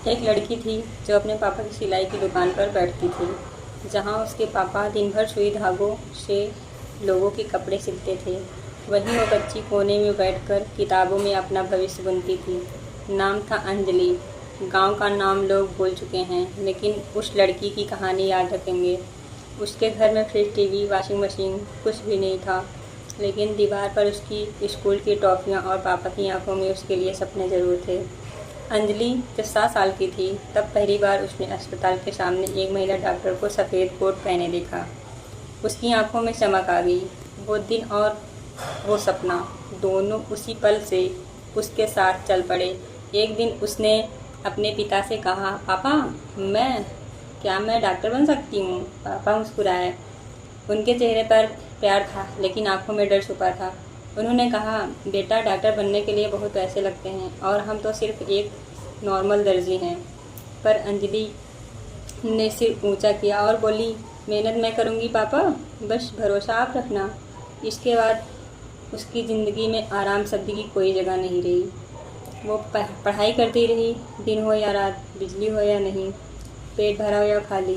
एक लड़की थी जो अपने पापा की सिलाई की दुकान पर बैठती थी, जहाँ उसके पापा दिन भर सुई धागों से लोगों के कपड़े सिलते थे। वहीं वो बच्ची कोने में बैठकर किताबों में अपना भविष्य बुनती थी। नाम था अंजलि। गांव का नाम लोग भूल चुके हैं, लेकिन उस लड़की की कहानी याद रखेंगे। उसके घर में फ्रिज, टीवी, वॉशिंग मशीन कुछ भी नहीं था, लेकिन दीवार पर उसकी स्कूल की टॉफ़ियाँ और पापा की आंखों में उसके लिए सपने ज़रूर थे। अंजलि जब 7 साल की थी, तब पहली बार उसने अस्पताल के सामने एक महिला डॉक्टर को सफ़ेद कोट पहने देखा। उसकी आंखों में चमक आ गई। वो दिन और वो सपना, दोनों उसी पल से उसके साथ चल पड़े। एक दिन उसने अपने पिता से कहा, पापा, मैं डॉक्टर बन सकती हूँ? पापा मुस्कुराए। उनके चेहरे पर प्यार था, लेकिन आंखों में डर छुपा था। उन्होंने कहा, बेटा, डॉक्टर बनने के लिए बहुत पैसे लगते हैं और हम तो सिर्फ एक नॉर्मल दर्जी हैं। पर अंजलि ने सिर ऊंचा किया और बोली, मेहनत मैं करूँगी पापा, बस भरोसा आप रखना। इसके बाद उसकी ज़िंदगी में आराम शब्द की कोई जगह नहीं रही। वो पढ़ाई करती रही, दिन हो या रात, बिजली हो या नहीं, पेट भरा हो या खाली,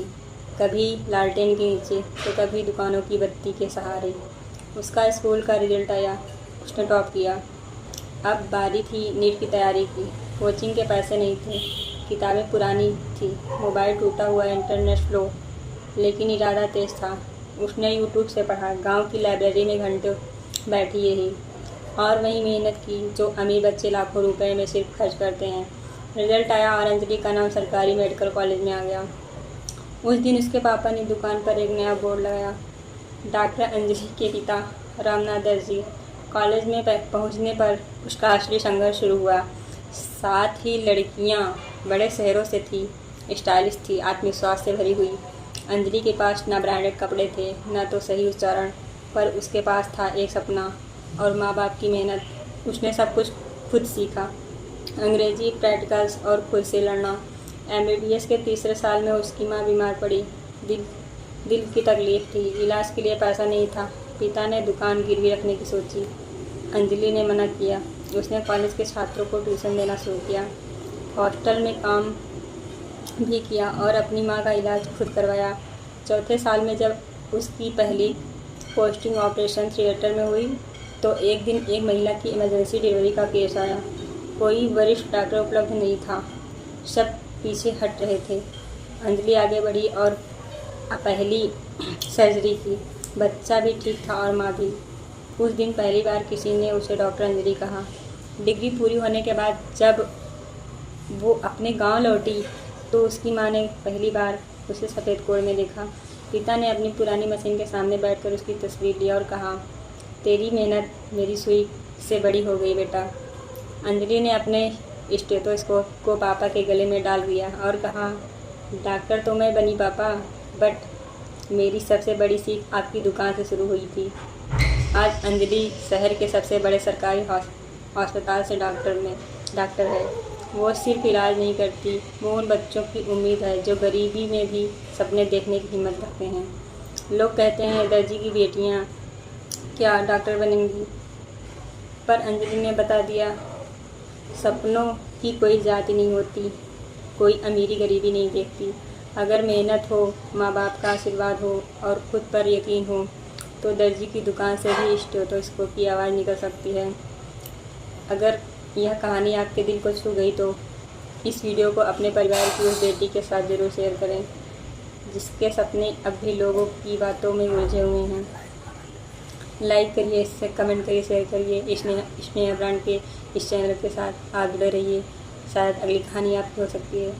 कभी लालटेन के नीचे तो कभी दुकानों की बत्ती के सहारे। उसका स्कूल का रिजल्ट आया, उसने टॉप किया। अब बारी थी नीट की तैयारी की। कोचिंग के पैसे नहीं थे, किताबें पुरानी थी, मोबाइल टूटा हुआ, इंटरनेट स्लो, लेकिन इरादा तेज था। उसने यूट्यूब से पढ़ा, गांव की लाइब्रेरी में घंटों बैठी यही और वही मेहनत की जो अमीर बच्चे लाखों रुपए में सिर्फ खर्च करते हैं। रिजल्ट आया और अंजलि का नाम सरकारी मेडिकल कॉलेज में आ गया। उस दिन उसके पापा ने दुकान पर एक नया बोर्ड लगाया, डॉक्टर अंजलि के पिता रामनाथ दर्जी। कॉलेज में पहुंचने पर उसका असली संघर्ष शुरू हुआ। साथ ही लड़कियां बड़े शहरों से थी, स्टाइलिश थी, आत्मविश्वास से भरी हुई। अंजलि के पास ना ब्रांडेड कपड़े थे, ना तो सही उच्चारण, पर उसके पास था एक सपना और माँ बाप की मेहनत। उसने सब कुछ खुद सीखा, अंग्रेजी, प्रैक्टिकल्स और खुद से लड़ना। MBBS के तीसरे साल में उसकी माँ बीमार पड़ी। दिल की तकलीफ थी, इलाज के लिए पैसा नहीं था। पिता ने दुकान गिरवी रखने की सोची। अंजलि ने मना किया। उसने कॉलेज के छात्रों को ट्यूशन देना शुरू किया, हॉस्टल में काम भी किया और अपनी माँ का इलाज खुद करवाया। चौथे साल में जब उसकी पहली पोस्टिंग ऑपरेशन थिएटर में हुई, तो एक दिन एक महिला की इमरजेंसी डिलीवरी का केस आया। कोई वरिष्ठ डॉक्टर उपलब्ध नहीं था, सब पीछे हट रहे थे। अंजलि आगे बढ़ी और पहली सर्जरी की। बच्चा भी ठीक था और माँ भी। उस दिन पहली बार किसी ने उसे डॉक्टर अंजलि कहा। डिग्री पूरी होने के बाद जब वो अपने गांव लौटी, तो उसकी माँ ने पहली बार उसे सफ़ेद कोट में देखा। पिता ने अपनी पुरानी मशीन के सामने बैठकर उसकी तस्वीर ली और कहा, तेरी मेहनत मेरी सुई से बड़ी हो गई बेटा। अंजलि ने अपने स्टेथोस्कोप को पापा के गले में डाल दिया और कहा, डॉक्टर तो मैं बनी पापा, बट मेरी सबसे बड़ी सीख आपकी दुकान से शुरू हुई थी। आज अंजलि शहर के सबसे बड़े सरकारी अस्पताल से डॉक्टर है। वो सिर्फ इलाज नहीं करती, वो उन बच्चों की उम्मीद है जो गरीबी में भी सपने देखने की हिम्मत रखते हैं। लोग कहते हैं, दर्जी की बेटियां क्या डॉक्टर बनेंगी? पर अंजलि ने बता दिया, सपनों की कोई जाति नहीं होती, कोई अमीरी गरीबी नहीं देखती। अगर मेहनत हो, माँ बाप का आशीर्वाद हो और खुद पर यकीन हो, तो दर्जी की दुकान से भी स्टेथोस्कोप की आवाज़ निकल सकती है। अगर यह कहानी आपके दिल को छू गई, तो इस वीडियो को अपने परिवार की उस बेटी के साथ ज़रूर शेयर करें, जिसके सपने अब भी लोगों की बातों में उलझे हुए हैं। लाइक करिए, इससे कमेंट करिए, शेयर करिए। स्नेहा ब्रांड के इस चैनल के साथ आप जुड़े रहिए। शायद अगली कहानी आपकी हो सकती है।